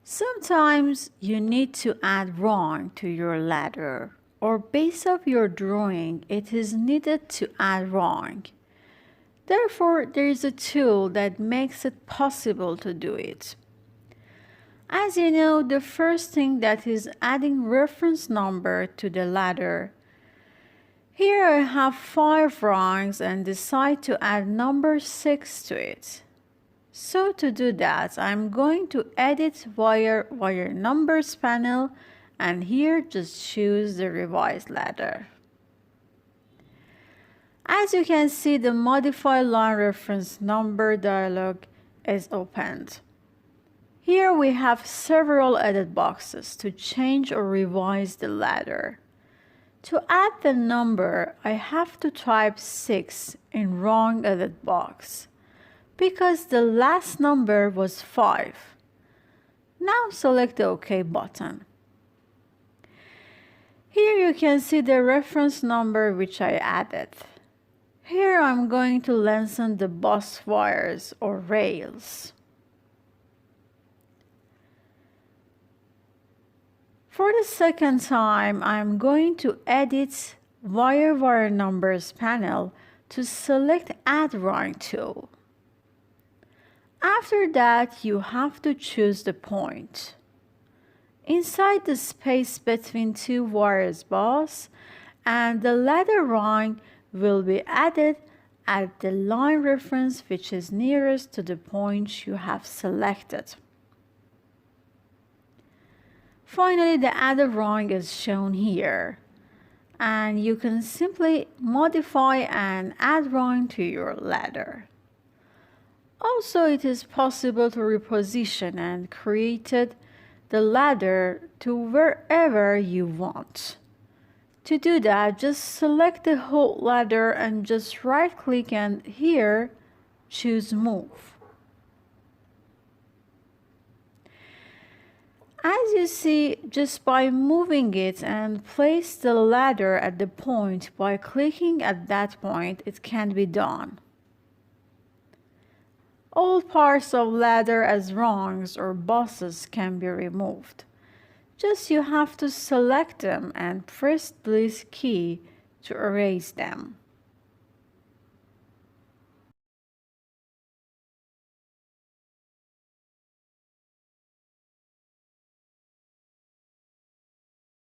Sometimes you need to add rung to your ladder, or base of your drawing it is needed to add rung. Therefore, there is a tool that makes it possible to do it. As you know, the first thing that is adding reference number to the ladder. Here I have 5 rungs and decide to add number 6 to it. So to do that, I'm going to edit wire numbers panel and here just choose the revised ladder. As you can see, the modify line reference number dialog is opened. Here we have several edit boxes to change or revise the ladder. To add the number, I have to type 6 in rung edit box, because the last number was 5. Now select the OK button. Here you can see the reference number which I added. Here I'm going to lengthen the bus wires or rails. For the second time, I'm going to edit wire numbers panel to select Add Rung tool. After that, you have to choose the point. Inside the space between two wires bus and the ladder rung will be added at the line reference which is nearest to the point you have selected. Finally, the added rung is shown here, and you can simply modify and add rung to your ladder. Also, it is possible to reposition and create the ladder to wherever you want. To do that, just select the whole ladder and just right click and here choose Move. As you see, just by moving it and place the ladder at the point by clicking at that point, it can be done. All parts of ladder as rungs or buses can be removed. Just you have to select them and press this key to erase them.